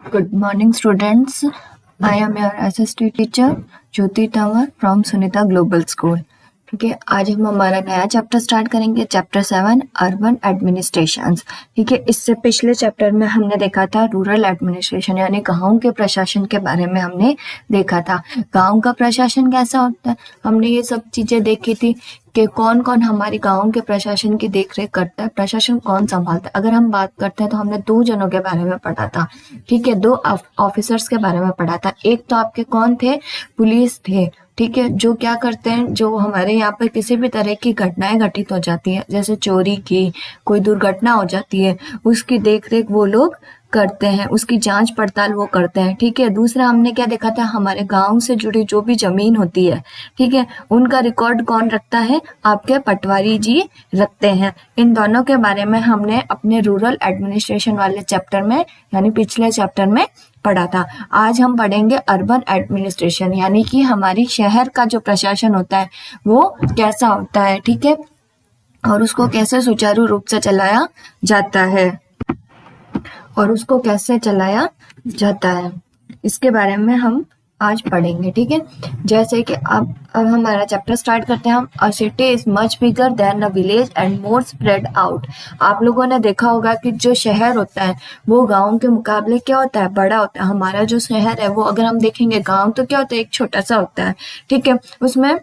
Good morning, students. I am your SST teacher, Jyoti Tawar from Sunita Global School. ठीक है, आज हम हमारा नया चैप्टर स्टार्ट करेंगे, चैप्टर 7 अर्बन एडमिनिस्ट्रेशन. ठीक है, इससे पिछले चैप्टर में हमने देखा था रूरल एडमिनिस्ट्रेशन यानी गांव के प्रशासन के बारे में हमने देखा था. गांव का प्रशासन कैसा होता है, हमने ये सब चीजें देखी थी कि कौन कौन हमारे गांव के प्रशासन की देखरेख करता है, प्रशासन कौन संभालता है. अगर हम बात करते हैं तो हमने दो जनों के बारे में पढ़ा था. ठीक है, दो ऑफिसर्स के बारे में पढ़ा था. एक तो आपके कौन थे, पुलिस थे. ठीक है, जो क्या करते हैं, जो हमारे यहाँ पर किसी भी तरह की घटनाएं घटित हो जाती है, जैसे चोरी की कोई दुर्घटना हो जाती है, उसकी देखरेख वो लोग करते हैं, उसकी जांच पड़ताल वो करते हैं. ठीक है, दूसरा हमने क्या देखा था, हमारे गांव से जुड़ी जो भी जमीन होती है, ठीक है, उनका रिकॉर्ड कौन रखता है, आपके पटवारी जी रखते हैं. इन दोनों के बारे में हमने अपने रूरल एडमिनिस्ट्रेशन वाले चैप्टर में यानी पिछले चैप्टर में पढ़ा था. आज हम पढ़ेंगे अर्बन एडमिनिस्ट्रेशन यानी कि हमारी शहर का जो प्रशासन होता है वो कैसा होता है. ठीक है, और उसको कैसे सुचारू रूप से चलाया जाता है इसके बारे में हम आज पढ़ेंगे. ठीक है, जैसे कि अब हमारा चैप्टर स्टार्ट करते हैं हम. अ city is much bigger than a village and more spread out. आप लोगों ने देखा होगा कि जो शहर होता है वो गांव के मुकाबले क्या होता है, बड़ा होता है. हमारा जो शहर है वो अगर हम देखेंगे, गांव तो क्या होता है, एक छोटा सा होता है. ठीक है, उसमें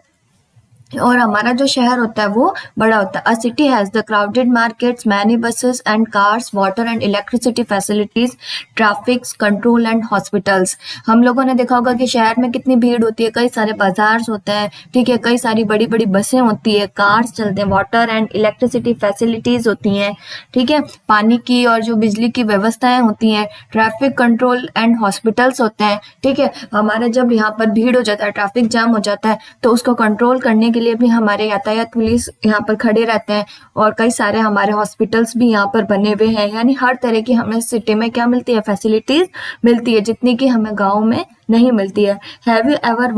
और हमारा जो शहर होता है वो बड़ा होता है. अ city has the crowded markets, many buses and cars, water and electricity facilities, traffic control and hospitals. हम लोगों ने देखा होगा कि शहर में कितनी भीड़ होती है, कई सारे बाजार होते हैं. ठीक है, कई सारी बड़ी बड़ी बसें होती है, कार्स चलते हैं, वाटर एंड इलेक्ट्रिसिटी फैसिलिटीज होती हैं. ठीक है, पानी की और जो बिजली की व्यवस्थाएं होती हैं, ट्रैफिक कंट्रोल एंड हॉस्पिटल्स होते हैं. ठीक है, हमारा जब यहाँ पर भीड़ हो जाता है, ट्रैफिक जाम हो जाता है, तो उसको कंट्रोल करने के लिए भी हमारे यातायात पुलिस यहाँ पर खड़े रहते हैं. और कई सारे हमारे हॉस्पिटल्स भी यहाँ पर बने हुए हैं. यानी हर तरह की हमें सिटी में क्या मिलती है, फैसिलिटीज मिलती है, जितनी की हमें गाँव में नहीं मिलती है. Have you ever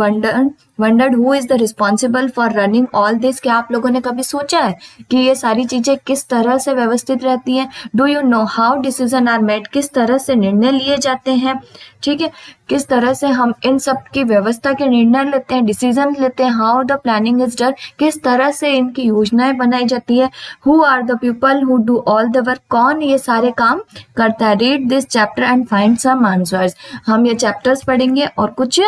wondered who is the responsible for running all this. क्या आप लोगों ने कभी सोचा है कि ये सारी चीजें किस तरह से व्यवस्थित रहती हैं? Do you know how decision are made. किस तरह से निर्णय लिए जाते हैं. ठीक है, किस तरह से हम इन सब की व्यवस्था के निर्णय लेते हैं, डिसीजन लेते हैं. How the planning is done. किस तरह से इनकी योजनाएं बनाई जाती है. Who are the people who do all the work. कौन ये सारे काम करता है. Read this chapter and find some answers. हम ये चैप्टर्स पढ़ेंगे और कुछ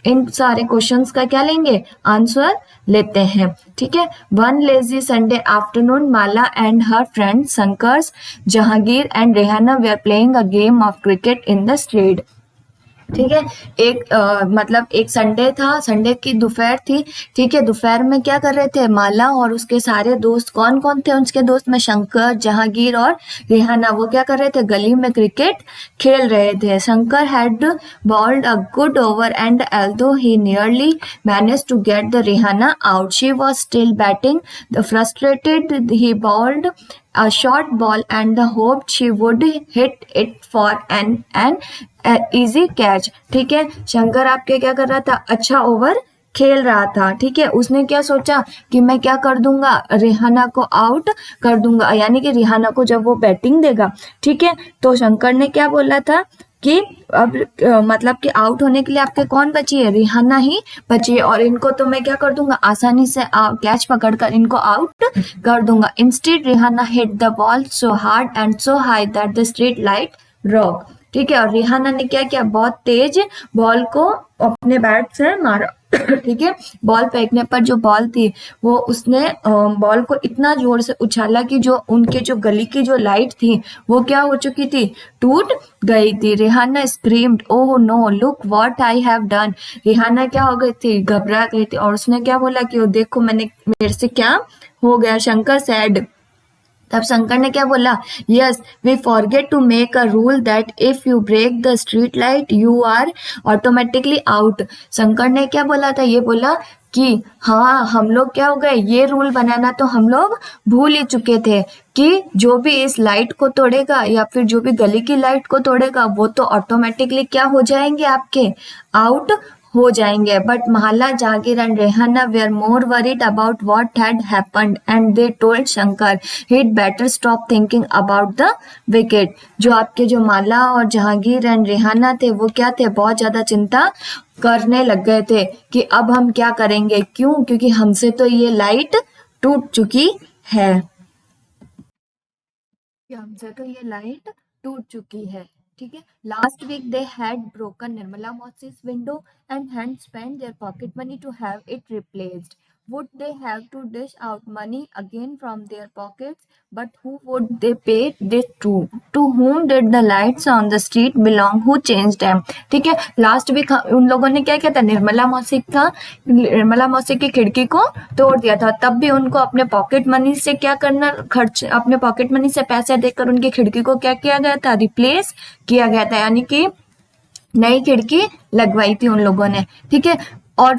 इन सारे क्वेश्चंस का क्या लेंगे, आंसर लेते हैं. ठीक है, one lazy Sunday afternoon, Mala and her friend Shankar's, Jahangir and Rehana वे are playing a game of cricket in the street. ठीक है, मतलब एक संडे था, संडे की दोपहर थी. ठीक है, दोपहर में क्या कर रहे थे, माला और उसके सारे दोस्त, कौन कौन थे उसके दोस्त में, शंकर, जहांगीर और रेहाना, वो क्या कर रहे थे, गली में क्रिकेट खेल रहे थे. Shankar had bowled a good over and although he nearly managed to get the Rihanna out, she was still batting. The frustrated he bowled a short ball and the hoped she would hit it for an easy catch. ठीक है, शंकर आपके क्या कर रहा था, अच्छा over खेल रहा था. ठीक है, उसने क्या सोचा कि मैं क्या कर दूंगा, रेहाना को आउट कर दूंगा. यानी कि रेहाना को जब वो बैटिंग देगा, ठीक है, तो शंकर ने क्या बोला था कि अब मतलब कि आउट होने के लिए आपके कौन बची है, रेहाना ही बची है, और इनको तो मैं क्या कर दूंगा, आसानी से कैच पकड़कर इनको आउट कर दूंगा. Instead Rehana hit the ball so hard and so high that the street light rock. ठीक है, और रेहाना ने क्या किया, बहुत तेज बॉल को अपने बैट से मारा. ठीक है, बॉल फेंकने पर जो बॉल थी वो उसने बॉल को इतना जोर से उछाला कि जो उनके जो गली की जो लाइट थी वो क्या हो चुकी थी, टूट गई थी. Rehana screamed, oh no look what I have done. Rehana क्या हो गई थी, घबरा गई थी, और उसने क्या बोला कि देखो मैंने, मेरे से क्या हो गया. शंकर सैड, तब शंकर ने क्या बोला, yes we forget to make a rule that if you break the street light you are automatically out. Shankar ने क्या बोला था, ये बोला कि हाँ हम लोग क्या हो गए, ये रूल बनाना तो हम लोग भूल ही चुके थे कि जो भी इस लाइट को तोड़ेगा या फिर जो भी गली की लाइट को तोड़ेगा वो तो ऑटोमेटिकली क्या हो जाएंगे, आपके आउट हो जाएंगे. But Mala, Jagir and Rehana were more worried about what had happened and they told Shankar he'd better stop thinking about the wicked. जो आपके जो माला और जहांगीर एंड रेहाना थे वो क्या थे, बहुत ज्यादा चिंता करने लग गए थे कि अब हम क्या करेंगे. क्यों? क्योंकि हमसे तो ये लाइट टूट चुकी है. कि हमसे तो ये लाइट टूट चुकी है. ठीक है. Last week they had broken Nirmala मौसी's window and had spent their pocket money to have it replaced. Would they have to dish out money again from their pockets? But who would they pay this to? To whom did the lights on the street belong? Who changed them? ठीक है. Last week उन लोगों ने क्या किया था, निर्मला मौसी की खिड़की को तोड़ दिया था. तब भी उनको अपने पॉकेट मनी से क्या करना, खर्च, अपने पॉकेट मनी से पैसे देकर उनकी खिड़की को क्या किया गया था, रिप्लेस किया गया था. यानी कि नई खिड़की लगवाई थी उन लोगों ने. ठीक है. और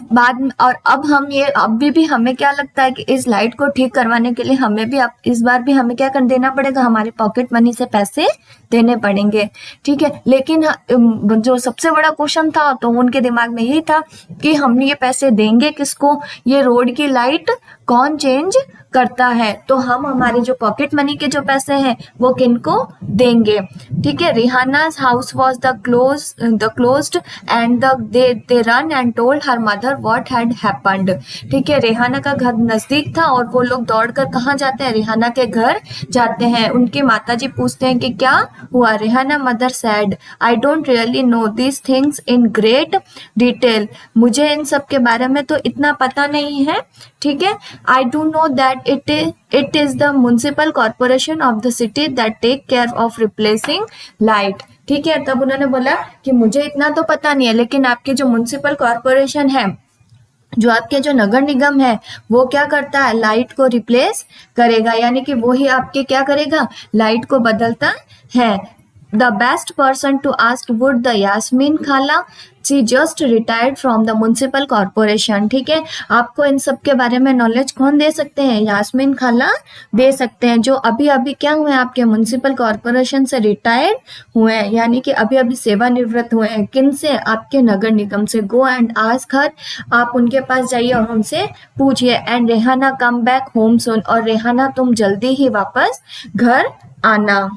अब हम ये अभी भी हमें क्या लगता है कि इस लाइट को ठीक करवाने के लिए हमें भी अब इस बार भी हमें क्या कर देना पड़ेगा, हमारे पॉकेट मनी से पैसे देने पड़ेंगे. ठीक है. लेकिन जो सबसे बड़ा क्वेश्चन था तो उनके दिमाग में यही था कि हम ये पैसे देंगे किसको, ये रोड की लाइट कौन चेंज करता है, तो हम हमारे जो पॉकेट मनी के जो पैसे हैं वो किनको देंगे. ठीक है. रिहाना's house was the closed and they run and told her mother what had happened. ठीक है. रिहाना का घर नजदीक था और वो लोग दौड़कर कहाँ जाते हैं, रिहाना के घर जाते हैं. उनके माताजी पूछते हैं कि क्या हुआ. Rehana mother said, I don't really know these things in great detail. मुझे इन सब के बारे में तो इतना पता नहीं है. ठीक है. I do know that it is the municipal corporation of the city that take care of replacing light. ठीक है. तब उन्होंने बोला कि मुझे इतना तो पता नहीं है, लेकिन आपके जो म्युनिसिपल कॉर्पोरेशन है, जो आपके जो नगर निगम है, वो क्या करता है, लाइट को रिप्लेस करेगा. यानी कि वो ही आपके क्या करेगा, लाइट को बदलता है. The best person to ask would the Yasmin Khala. She just retired from the municipal corporation. ठीक है. आपको इन सब के बारे में नॉलेज कौन दे सकते हैं, यास्मीन खाला दे सकते हैं, जो अभी अभी क्या हुए, आपके म्युनिसिपल कॉर्पोरेशन से रिटायर्ड हुए हैं. यानी कि अभी अभी सेवानिवृत्त हुए हैं. किन से, आपके नगर निगम से. Go and ask her. आप उनके पास जाइए और उनसे पूछिए. And Rehana come back home soon. और रेहाना तुम जल्दी ही वापस घर आना.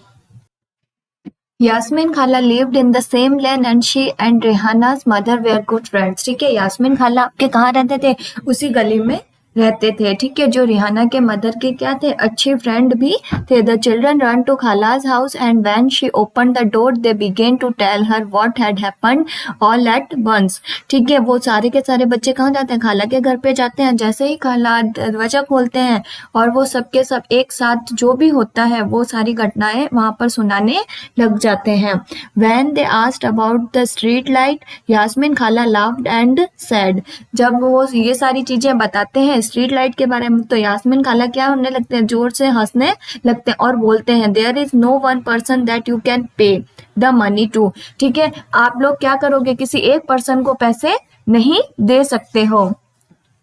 यास्मीन खाला lived in the same lane and she and Rehana's mother were good friends. ठीक है. यास्मीन खाला आपके कहाँ रहते थे, उसी गली में रहते थे. ठीक है. जो रिहाना के मदर के क्या थे, अच्छे फ्रेंड भी थे. द चिल्ड्रन रन टू खाला's house and when she open the door they began to tell her what had happened all at once. ठीक है. वो सारे के सारे बच्चे कहाँ जाते हैं, खाला के घर पे जाते हैं. जैसे ही खाला दरवाजा खोलते हैं और वो सबके सब एक साथ जो भी होता है वो सारी घटनाएं वहां पर सुनाने लग जाते हैं. When they asked about the street light, Yasmin Khala laughed and said. जब वो ये सारी चीजें बताते हैं स्ट्रीट लाइट के बारे में, तो यास्मीन खाला क्या होने लगते हैं, जोर से हंसने लगते हैं और बोलते हैं, there is no one person that you can pay the money to. ठीक है. आप लोग क्या करोगे, किसी एक पर्सन को पैसे नहीं दे सकते हो.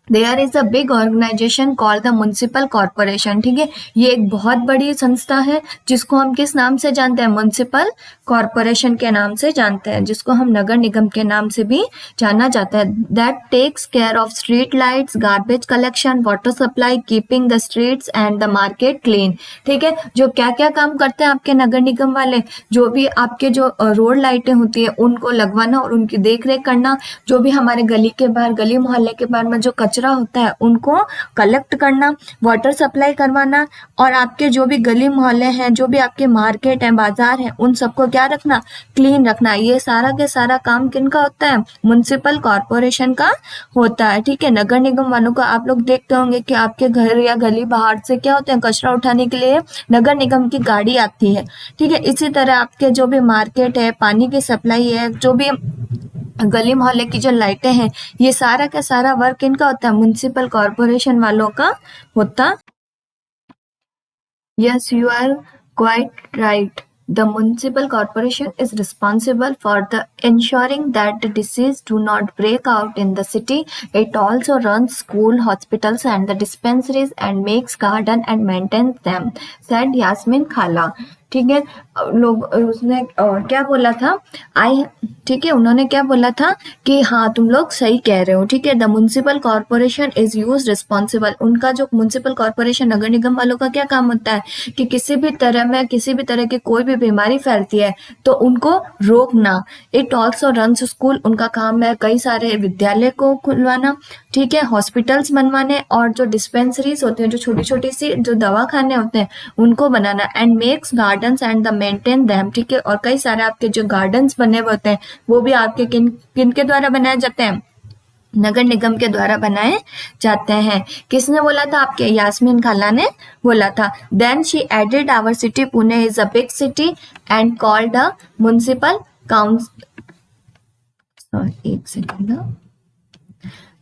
There is a big organisation called the municipal corporation. ठीक है. ये एक बहुत बड़ी संस्था है जिसको हम किस नाम से जानते हैं, म्युनिसिपल कॉर्पोरेशन के नाम से जानते हैं, जिसको हम नगर निगम के नाम से भी जाना जाता है. That takes care of street lights, garbage collection, water supply, keeping the streets and the market clean. ठीक है. जो क्या क्या काम करते हैं आपके नगर निगम वाले, जो भी आपके जो रोड लाइटें होती है उनको लगवाना और उनकी देख रेख करना, जो भी हमारे गली के बाहर, गली मोहल्ले के बाहर में जो कचरा होता है उनको कलेक्ट करना, वाटर सप्लाई करवाना, और आपके जो भी गली मोहल्ले हैं, जो भी आपके मार्केट है, बाजार है, उन सबको क्या रखना, क्लीन रखना. ये सारा के सारा काम किनका होता है, म्युनिसिपल कॉर्पोरेशन का होता है. ठीक है. नगर निगम वालों को आप लोग देखते होंगे कि आपके घर या गली बाहर से क्या होते हैं, कचरा उठाने के लिए नगर निगम की गाड़ी आती है. ठीक है. इसी तरह आपके जो भी मार्केट है, पानी की सप्लाई है, जो भी गली मोहल्ले की जो लाइटें हैं, ये सारा का सारा वर्क इनका होता है, म्युनिसिपल कॉर्पोरेशन वालों का होता. Yes, you are quite right. The municipal corporation is responsible for the ensuring that the disease do not break out in the city. It also runs school, hospitals and the dispensaries and makes garden and maintains them, said Yasmin Khala. ठीक है। लोग उसने क्या बोला था, आई, ठीक है, उन्होंने क्या बोला था कि हाँ तुम लोग सही कह रहे हो, ठीक है। The municipal corporation is use responsible, उनका जो म्युनिसिपल कॉर्पोरेशन नगर निगम वालों का क्या काम होता है कि किसी भी तरह में किसी भी तरह की कोई भी बीमारी फैलती है तो उनको रोकना। इट ऑल्सो रन्स स्कूल, उनका काम है कई सारे विद्यालय को खुलवाना, ठीक है, हॉस्पिटल्स बनवाने, और जो डिस्पेंसरीज होते हैं, जो छोटी छोटी सी जो दवा खाने होते हैं उनको बनाना, and makes gardens and the maintain them, ठीक है। और कई सारे आपके जो गार्डन्स बने हुए होते हैं वो भी आपके किन किन के द्वारा बनाए जाते हैं, नगर निगम के द्वारा बनाए जाते हैं। किसने बोला था, आपके यास्मीन खाला ने बोला था। Then she added our city Pune is a big city and called a municipal council, एक सेकंड,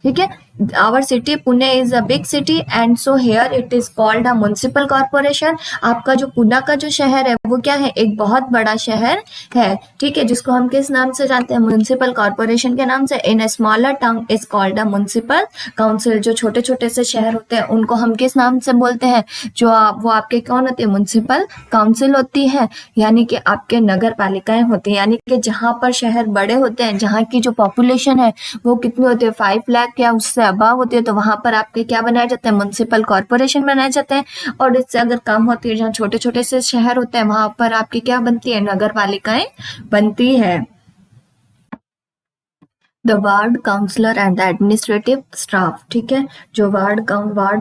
ठीक है। Our city Pune is a big city and so here it is called a municipal corporation. आपका जो पुणे का जो शहर है वो क्या है, एक बहुत बड़ा शहर है, ठीक है, जिसको हम किस नाम से जानते हैं, म्युनिसिपल कॉर्पोरेशन के नाम से। In a smaller town is called a municipal council, जो छोटे छोटे से शहर होते हैं उनको हम किस नाम से बोलते हैं, वो आपके कौन होते हैं, म्युनिसिपल काउंसिल होती है, यानी कि आपके नगर पालिकाएं होती हैं। यानी कि जहां पर शहर बड़े होते हैं, जहां की जो पॉपुलेशन है वो कितनी होती है, 5 लाख या उससे अबव होती है, तो वहां पर आपके क्या बनाए जाते हैं, म्युनिसिपल कॉर्पोरेशन बनाए जाते हैं। और इससे अगर कम होती है, जहाँ छोटे छोटे से शहर होते हैं वहां पर आपकी क्या बनती है, नगर पालिकाएं बनती है। The ward counsellor and the administrative staff, ठीक है, जो वार्ड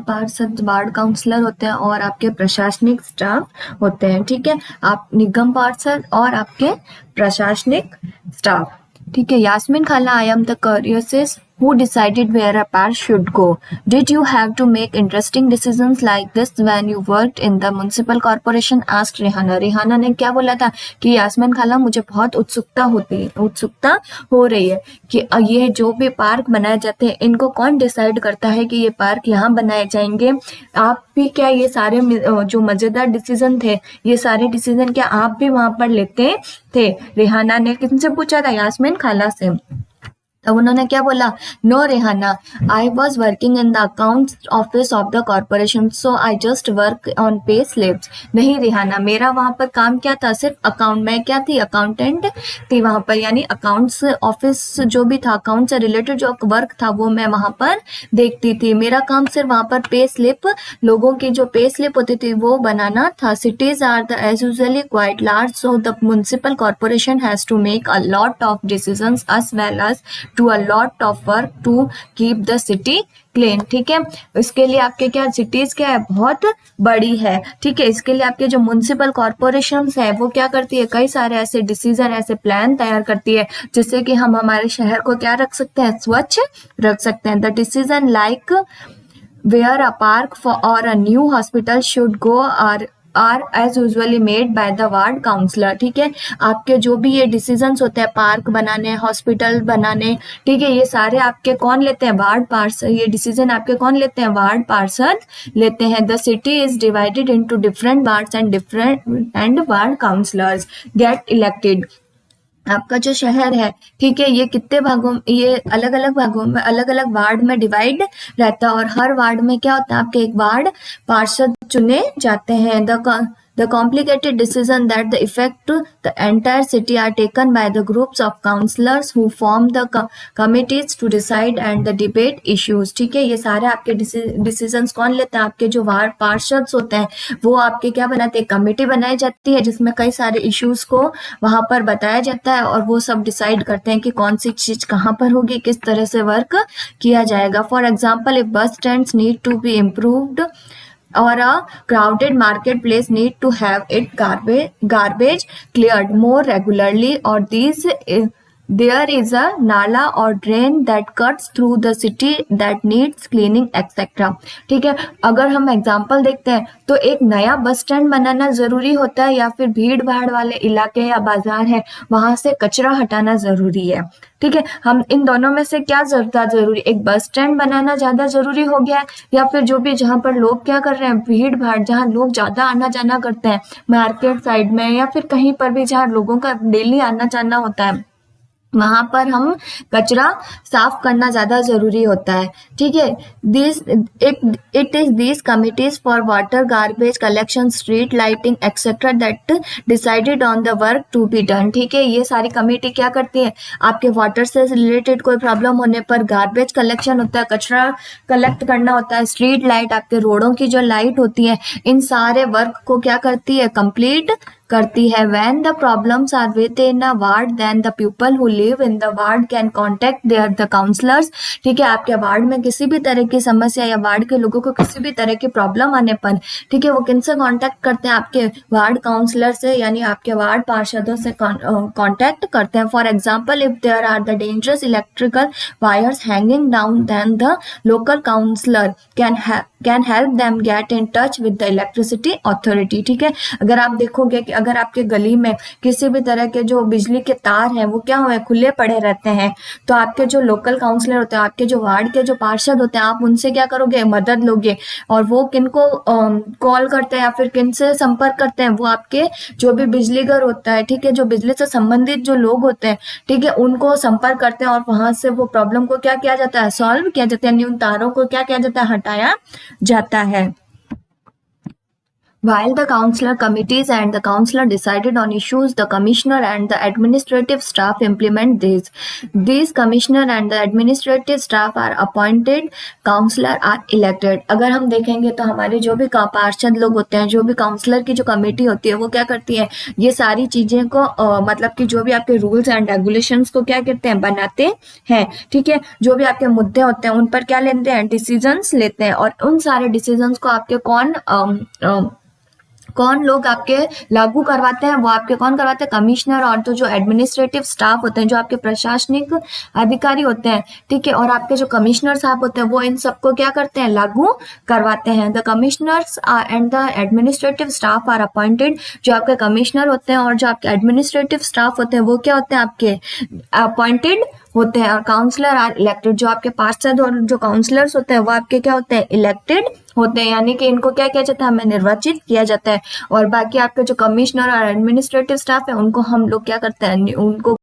पार्षद, वार्ड काउंसलर होते हैं और आपके प्रशासनिक स्टाफ होते हैं, ठीक है, आप निगम पार्षद और आपके प्रशासनिक स्टाफ, ठीक है। यास्मीन खाला, I am the curious who decided where a pair should go. Did you have to make interesting decisions like this when you worked in the municipal corporation? asked Rehana. Rehana ने क्या बोला था कि यास्मीन खाला, मुझे बहुत उत्सुकता हो रही है कि ये जो भी पार्क बनाए जाते हैं इनको कौन डिसाइड करता है कि ये पार्क यहाँ बनाए जाएंगे। आप भी क्या ये सारे जो मजेदार डिसीजन थे, ये सारे डिसीजन क्या आप भी वहां पर लेते थे? रेहाना ने किनसे पूछा था, यास्मीन खाला से। तब उन्होंने क्या बोला, no Rehana, I was working in the account office of the corporation so I just work on pay slips. नहीं रेहाना, मेरा वहां पर काम क्या था, सिर्फ अकाउंट, मैं क्या थी, अकाउंटेंट थी वहां पर, यानी अकाउंट्स ऑफिस जो भी था, अकाउंट से रिलेटेड जो वर्क था वो मैं वहां पर देखती थी। मेरा काम सिर्फ वहां पर पे स्लिप, लोगों की जो पे स्लिप होती थी वो बनाना था। Cities are the as usually quite large so the municipal corporation has to make a lot of decisions as well as to a lot of work to keep the city clean, ठीक है। इसके लिए आपके क्या cities क्या है, बहुत बड़ी है, ठीक है। इसके लिए आपके जो म्युनिसिपल कॉर्पोरेशन है वो क्या करती है, कई सारे ऐसे डिसीजन, ऐसे प्लान तैयार करती है जिससे कि हम हमारे शहर को क्या रख सकते हैं, स्वच्छ रख सकते हैं। The decision like where a park for और a new hospital should go are as usually made by the ward councillor, ठीक है। आपके जो भी ये डिसीजंस होते हैं, पार्क बनाने, हॉस्पिटल बनाने, ठीक है, ये सारे आपके कौन लेते हैं, वार्ड पार्षद। ये डिसीजन आपके कौन लेते हैं, वार्ड पार्षद लेते हैं। The city is divided into different wards and ward councillors get elected. आपका जो शहर है, ठीक है, ये कितने भागों, ये अलग अलग भागों में, अलग अलग वार्ड में डिवाइड रहता है, और हर वार्ड में क्या होता है, आपके एक वार्ड पार्षद चुने जाते हैं। The complicated decision that the affect the entire city are taken by the groups of councillors who form the committees to decide and the debate issues, ठीक है। ये सारे आपके डिसीजंस कौन लेते हैं, आपके जो वार्ड पार्षद होते हैं वो आपके क्या बनाते हैं, कमेटी बनाई जाती है जिसमें कई सारे इश्यूज को वहां पर बताया जाता है और वो सब डिसाइड करते हैं कि कौन सी चीज कहाँ पर होगी, किस तरह से वर्क किया जाएगा। For example, if bus stands need to be improved or a crowded marketplace need to have its garbage cleared more regularly, or there is a nala or drain that cuts through the city that needs cleaning etc, ठीक है। अगर हम example देखते हैं तो एक नया bus stand बनाना जरूरी होता है, या फिर भीड़ भाड़ वाले इलाके या बाजार है वहां से कचरा हटाना जरूरी है, ठीक है। हम इन दोनों में से क्या ज्यादा जरूरी, एक बस स्टैंड बनाना ज्यादा जरूरी हो गया है, या फिर जो भी जहां पर लोग क्या कर रहे हैं, भीड़ भाड़, जहां लोग ज्यादा आना जाना करते हैं, मार्केट साइड में या फिर कहीं पर भी जहां लोगों का डेली आना जाना होता है, वहां पर हम कचरा साफ करना ज्यादा जरूरी होता है। ठीक है, this it is this committees for water garbage collection street lighting etcetera that decided on the work to be done. ठीक है, ये सारी कमेटी क्या करती है, आपके वाटर से रिलेटेड कोई प्रॉब्लम होने पर, गार्बेज कलेक्शन होता है, कचरा कलेक्ट करना होता है, स्ट्रीट लाइट आपके रोडों की जो लाइट होती है, इन सारे वर्क को क्या करती है, कंप्लीट करती है। When the problems are within a ward, then the people who live in the ward can contact the counselors। ठीक है, आपके वार्ड में किसी भी तरह की समस्या या वार्ड के लोगों को किसी भी तरह की प्रॉब्लम आने पर, ठीक है, वो किनसे कांटेक्ट करते हैं, आपके वार्ड काउंसलर से, यानी आपके वार्ड पार्षदों से कांटेक्ट करते हैं। For example, if there are the dangerous electrical wires hanging down, then the local councillor can help them get in touch with the electricity authority. ठीक है, अगर आप देखोगे कि अगर आपके गली में किसी भी तरह के जो बिजली के तार हैं वो क्या हुए, खुले पड़े रहते हैं, तो आपके जो लोकल काउंसलर होते हैं, आपके जो वार्ड के जो पार्षद होते हैं, आप उनसे क्या करोगे, मदद लोगे। और वो किनको कॉल करते हैं या फिर किन से संपर्क करते हैं, वो आपके जो भी बिजली घर होता है, ठीक है, जो बिजली से संबंधित जो लोग होते हैं, ठीक है, उनको संपर्क करते हैं और वहां से वो प्रॉब्लम को क्या किया जाता है, सॉल्व किया जाता है, यानी उन तारों को क्या किया जाता है, हटाया जाता है। While the councillor committees and the councillor decided on issues, the commissioner and the administrative staff implement these. These commissioner and the administrative staff are appointed, councillor are elected. अगर हम देखेंगे तो हमारे जो भी पार्षद लोग होते हैं, जो भी काउंसलर की जो कमेटी होती है, वो क्या करती है, ये सारी चीजें को मतलब कि जो भी आपके रूल्स एंड रेगुलेशंस को क्या करते हैं, बनाते हैं। ठीक है, जो भी आपके मुद्दे होते हैं उन पर क्या लेते हैं, डिसीजंस लेते हैं। और उन सारे डिसीजंस को आपके कौन लोग आपके लागू करवाते हैं, वो आपके कौन करवाते हैं, कमिश्नर। और तो जो एडमिनिस्ट्रेटिव स्टाफ होते हैं, जो आपके प्रशासनिक अधिकारी होते हैं, ठीक है, और आपके जो कमिश्नर साहब होते हैं, वो इन सबको क्या करते हैं, लागू करवाते हैं। The commissioners and the administrative staff are appointed. जो आपके कमिश्नर होते हैं और जो आपके एडमिनिस्ट्रेटिव स्टाफ होते हैं, वो क्या होते हैं, आपके अपॉइंटेड होते हैं। और काउंसलर आर इलेक्टेड। जो आपके पार्षद और जो काउंसलर्स होते हैं, वो आपके क्या होते हैं, इलेक्टेड होते हैं, यानी कि इनको क्या किया जाता है, हमें निर्वाचित किया जाता है। और बाकी आपके जो कमिश्नर और एडमिनिस्ट्रेटिव स्टाफ है, उनको हम लोग क्या करते हैं, उनको